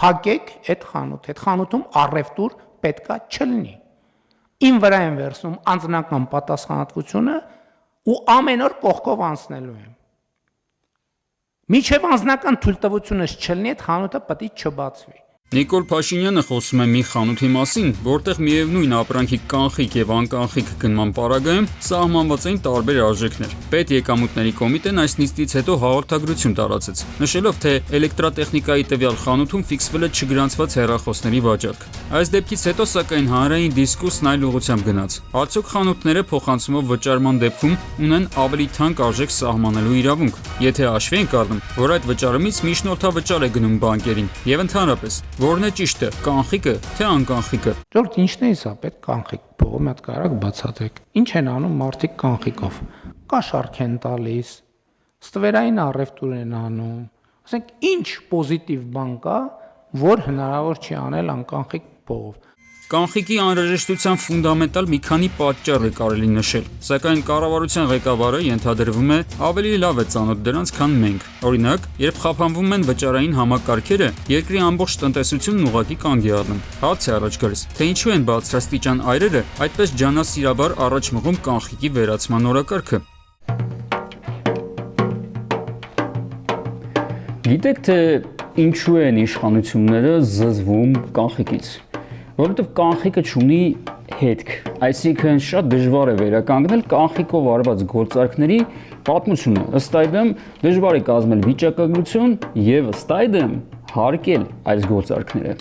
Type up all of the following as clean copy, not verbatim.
փակեք այդ խանութը, այդ խանութում առևտուր պետքա չլինի։ Իմ վրա են վերցնում անձնական պատասխանատվությունը ու ամեն օր կողքով անցնելու եմ։ Միջև անձնական թույլտվությունս չլինի, այդ խանութը պետք է չբացվի։ Նիկոլ Փաշինյանը խոսում է մի խանութի մասին, որտեղ միևնույն ապրանքի կանխիկ եւ անկանխիկ գնման պարագայում սահմանված էին տարբեր արժեքներ։ Պետ եկամուտների կոմիտեն այս նիստից հետո հաղորդագրություն տարածեց, նշելով, թե էլեկտրատեխնիկայի տվյալ խանութում ֆիքսվել է չգրանցված հեռախոսների վաճառք։ Այս դեպքից հետո սակայն հանրային դիսկուրսն այլ ուղղությամբ գնաց։ Արդյոք խանութները փոխանցումով վճարման դեպքում ունեն ավելի թանկ արժեք սահմանելու իրավունք, եթե հաշվի ենք առնում, որ այդ վճարումից միջնորդավճար է գնում բանկերին եւ ընդհանրապես որն է ճիշտը, կանխիկը թե անկանխիկը։ Ժողովուրդ, ինչն է սա պետք կանխիկ փողը մի հատ կարակ բացատրեք։ Ինչ են անում մարդիկ կանխիկով։ Կաշառք են տալիս, ստվերային առևտուր են անում։ Ասենք ինչ պոզիտիվ բան կա, որ հնարավոր չի անել անկանխիկ փողով։ Կանխիկի անհրաժեշտության ֆունդամենտալ մի քանի պատճառ է կարելի նշել, սակայն կառավարության ղեկավարը ենթադրվում է ավելի լավ է ծանոթ դրանց, քան մենք։ Օրինակ, երբ խափանվում են վճարային համակարգերը, երկրի ամբողջ տնտեսությունն ուղղակի կանգ է առնում։ Հարց է առաջ գալիս, թե ինչու են բարձրաստիճան այրերը այդպես ջանասիրաբար առաջ մղում կանխիկի վերացման օրակարգը։ Գիտեք, թե ինչու են իշխանությունները զզվում կանխիկից։ Որովհետև կանխիկը չունի հետք, այսինքն շատ դժվար է վերականգնել կանխիկով արված գործարքների պատմությունը, ըստ այդմ դժվար է կազմել վիճակագրություն եւ ըստ այդմ հարկել այս գործարքները։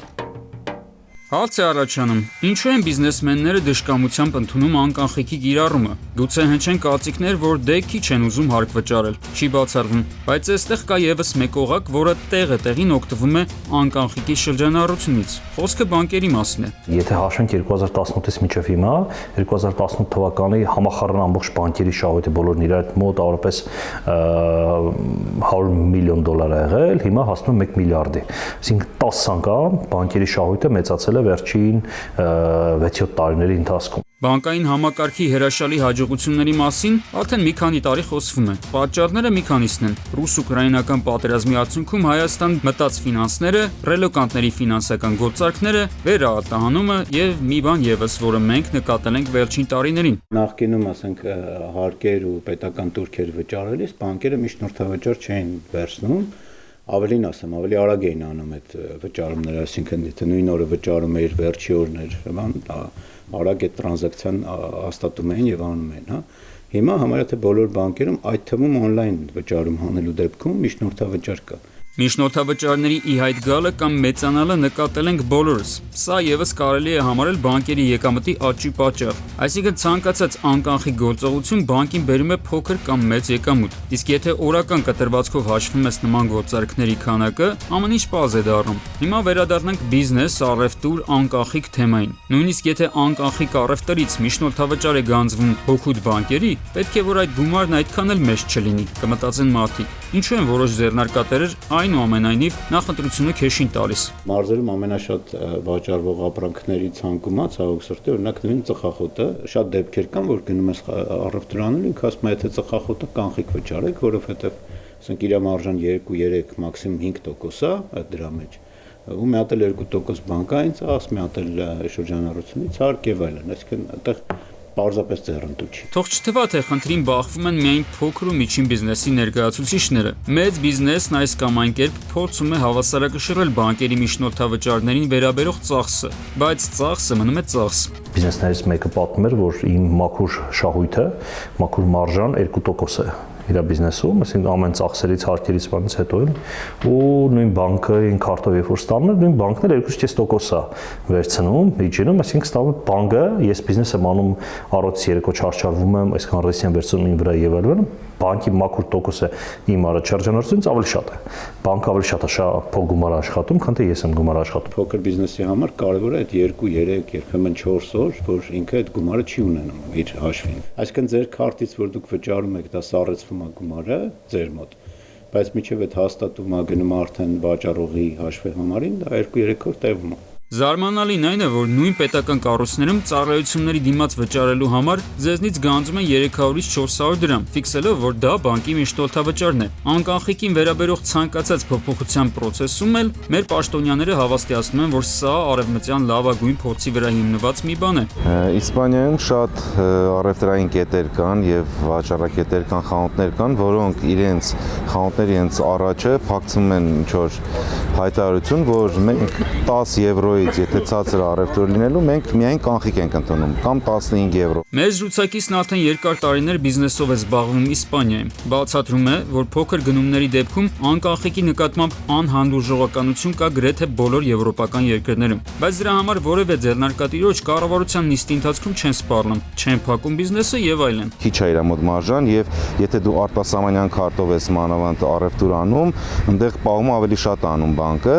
Հարց է առաջանում, ինչու են բիզնեսմենները դժկամությամբ ընդունում անկանխիկի կիրառումը։ Գուցե հնչեն կարծիքներ, որ դե քիչ են ուզում հարկ վճարել, չի բացառվում, բայց այստեղ կա եւս մեկ օղակ, որը տեղը տեղին օգտվում է անկանխիկի շրջանառությունից։ Խոսքը բանկերի մասին է։ Եթե հաշվենք 2018-ից մինչև հիմա, 2018 թվականի համախառն ամբողջ բանկերի շահույթը բոլորն իրար մոտ առապես $100 միլիոն է եղել, հիմա հասնում է 1 միլիարդի։ Այսինքն 10 անգամ բանկերի շահույթը մեծացել է վերջին 6-7 տարիների ընթացքում։ Բանկային համակարգի հրաշալի հաջողությունների մասին արդեն մի քանի տարի խոսվում է։ Պատճառները մի քանիսն են։ Ռուս-ուկրաինական պատերազմի արդյունքում Հայաստան մտած ֆինանսները, ռելոկանտների ֆինանսական գործարքները, վերարտահանումը եւ մի բան եւս, որը մենք նկատել ենք վերջին տարիներին։ Նախկինում, ասենք, հարկեր ու պետական տուրքեր վճարելիս բանկերը միջնորդավճար չէին վերցնում, ավելին ասեմ, ավելի արագ էին անում այդ վճարումները, այսինքն եթե նույն օրը վճարում էր վերջի օրն էր, արագ այդ տրանզակցիան հաստատում էին եւ անում էին, հա։ Հիմա համարյա թե բոլոր բանկերում, այդ թվում on-line վճարում հանելու դեպքում միջնորդավճար կա։ Միջնորդավճարների ի հայտ գալը կամ մեծանալը նկատել ենք բոլորս։ Սա եւս կարելի է համարել բանկերի եկամտի աճի պատճառ։ Այսինքն ցանկացած անկանխիկ գործողություն բանկին բերում է փոքր կամ մեծ եկամուտ։ Իսկ եթե օրական կտրվածքով հաշվում ես նման գործարքների քանակը, ամեն ինչ պարզ է դառնում։ Հիմա վերադառնանք բիզնես, առևտուր, անկանխիկ թեմային։ Նույնիսկ եթե անկանխիկ առևտրից միջնորդավճար է գանձվում հօգուտ բանկերի, պետք է որ այդ գումարն այդքան էլ մեծ չլինի, կմտածեն մարդիկ։ Ինչու են որոշ ձեռնարկատերեր այնուամենայնիվ նախընտրությունը քեշին տալիս։ Մարզերում ամենաշատ վաճառվող ապրանքների ցանկումա ցավոք սրտի, օրինակ նույն ծխախոտը, շատ դեպքեր կան, որ գնում ես առևտուրանել, ինքը ասում է, թե ծխախոտը կանխիկ վճարեք, որովհետև ասենք իր մարժան 2-3, մաքսիմում 5% է այդ դրա մեջ։ Ու մի հատ էլ 2% բանկային ծախս, մի հատ էլ շրջանառությունից հարկ եւ այլն, այսինքն այդտեղ պարզապես ձեռնտու չի։ Թող չթվա, թե խնդրին բախվում են միայն փոքր ու միջին բիզնեսի ներկայացուցիչները։ Մեծ բիզնեսն այս կամ այն կերպ փորձում է հավասարակշռել բանկերի միջնորդավճարներին վերաբերող ծախսը, բայց ծախսը մնում է ծախս։ Բիզնեսներից մեկը պատմում էր, որ իմ մաքուր շահույթը, մաքուր մարժան 2% է իր բիզնեսում, այսինքն ամեն ծախսերից, հարկերից բանից հետո էլ ու նույն բանկը ին քարտով երբ որ ստանում է, նույն բանկն էլ 2.5% է վերցնում, իջնում, այսինքն ստանում է բանկը, ես բիզնես եմ անում, առողջ երեկո չարչարվում եմ, այսքան ռիսկ եմ վերցնում ին վրա եւ այլն, բանկի մաքուր տոկոսը իմ առաջարժանարությունից ավելի շատ է։ Բանկը ավելի շատ է փող գումար աշխատում, քան թե ես եմ գումար աշխատում։ Փոքր բիզնեսի համար կարևոր է այդ 2-3, երբեմն 4 օր, որ ինքը այդ գումարը չի ունենում իր հաշվին։ Այսինքն ձեր քարտից, որ դուք վճարում եք, դա սառեցվում է գումարը ձեր մոտ, բայց միջև այդ հաստատումը գնում արդեն վաճառողի հաշվի համարին, դա 2-3 օր տևում է։ Զարմանալին այն է, որ նույն պետական կառույցներում ծառայությունների դիմաց վճարելու համար ձեզնից գանձում են 300-ից 400 դրամ, ֆիքսելով, որ դա բանկի միշտօթավճարն է։ Անկանխիկին վերաբերող ցանկացած փոփոխության process-ում էլ մեր պաշտոնյաները հավաստիացնում են, որ սա արևմտյան լավագույն փորձի վրա հիմնված մի բան է։ Իսպանիայում շատ առևտրային կետեր կան եւ վաճառակետեր կան, խանութներ կան, որոնք խանութների իրենց առաջը փակցում են ինչ-որ հայտարարություն, որ մենք 10 եվրոից, եթե ցածր առևտուր լինելու, մենք միայն կանխիկ ենք ընդունում, կամ 15 եվրո։ Մեր զրուցակիցն արդեն երկար տարիներ բիզնեսով է զբաղվում Իսպանիայում։ Բացատրում է, որ փոքր գնումների դեպքում անկանխիկի նկատմամբ անհանդուրժողականություն կա գրեթե բոլոր եվրոպական երկրներում, բայց դրա համար որևէ ձեռնարկատիրոջ կառավարության նիստի ընթացքում չեն սպառնում, չեն փակում բիզնեսը եւ այլն։ Քիչ է իր մոտ մարժան եւ եթե դու արտասահմանյան քարտով ես մանավանդ առևտուր անում, այնտեղ պահումը ավելի շատ անում բանկը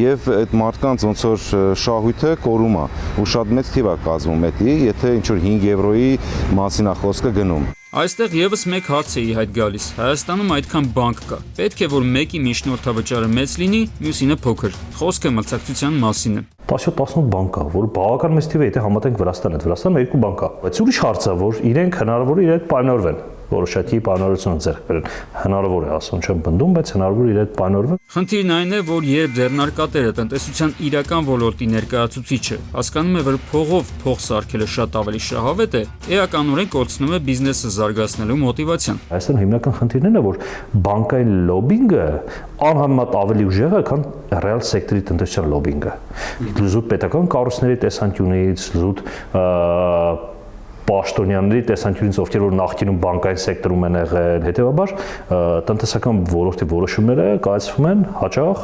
եւ այդ մարդկանց ոնց որ շահույթը կորում է ու շատ մեծ թիվ է կազմում դա, եթե ինչ որ 5 եվրոյի մասին է խոսքը գնում։ Այստեղ եւս մեկ հարց է ի հայտ գալիս։ Հայաստանում այդքան բանկ կա։ Պետք է որ մեկի միջնորդավճարը մեծ լինի, մյուսինը փոքր։ Խոսքը մրցակցության մասին է։ 17-18 բանկ կա, որ բավական մեծ թիվ է, եթե համատենք Վրաստանը, Վրաստանում 2 բանկ կա։ Բայց ուրիշ հարց է, որ իրենք հնարավոր է իրար պայմանավորվեն, որոշակի պայմանավորություն ձեռք բերեն։ Հնարավոր է, ասում չեմ բնդում, բայց հնարավոր է իրար պայմանավորվեն։ Խնդիրն այն է, որ երբ ձեռնարկատերը տնտեսության իրական ոլորտի ներկայացուցիչը հասկանում է, որ փողով փող սարքելը շատ ավելի շահավետ է, էականորեն կորցնում է բիզնեսը զարգացնելու մոտիվացիան։ Այսինքն հիմնական խնդիրն է, որ բանկային լոբինգը անհամեմատ ավելի ուժեղ է, քան ռեալ սեկտորի տնտեսության լոբինգը։ Զուտ պետական կառույցների տեսանկյունից, զուտ պաշտոնյաների տեսանկյունից, ովքեր որ նախկինում բանկային սեկտորում են եղել, հետեւաբար տնտեսական ոլորտի որոշումները կայացվում են հաճախ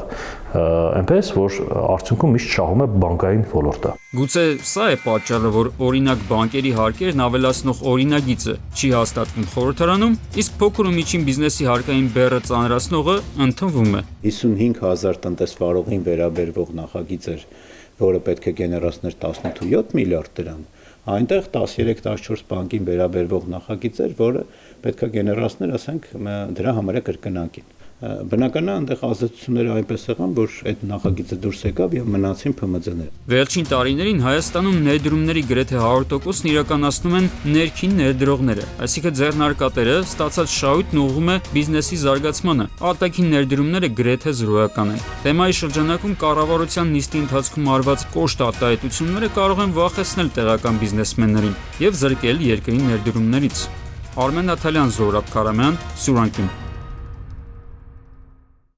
այնպես, որ արդյունքում միշտ շահում է բանկային ոլորտը։ Գուցե սա է պատճառը, որ օրինակ բանկերի հարկերն ավելացնող օրինագիծը չի հաստատվում խորհրդարանում, իսկ փոքր ու միջին բիզնեսի հարկային բեռը ծանրացնողը ընդունվում է։ 55,000 տնտեսվարողին վերաբերվող նախագիծ էր, որը պետք է գեներացներ 18.7 միլիարդ դրամ։ Այնտեղ 13-14 բանկին վերաբերվող նախագիծ էր, որը պետք է գեներացներ, ասենք, դրա համարյա կրկնակին։ Բնականաբար այնտեղ ազդեցությունները այնպես եղան, որ այդ նախագիծը դուրս եկավ եւ մնացին ՓՄԶ-ները։ Վերջին տարիներին Հայաստանում ներդրումների գրեթե 100%-ն իրականացնում են ներքին ներդրողները, այսինքն ձեռնարկատերը ստացած շահույթն ուղղում է բիզնեսի զարգացմանը, արտաքին ներդրումները գրեթե զրոյական են։ Թեմայի շրջանակում կառավարության նիստի ընթացքում արված կոշտ արտահայտությունները կարող են վախեցնել տեղական բիզնեսմեններին եւ զրկել երկրի ներդրումներից։ Արմեն Նաթալյան, Զորաբ Քարամյան, Սյուրանքին։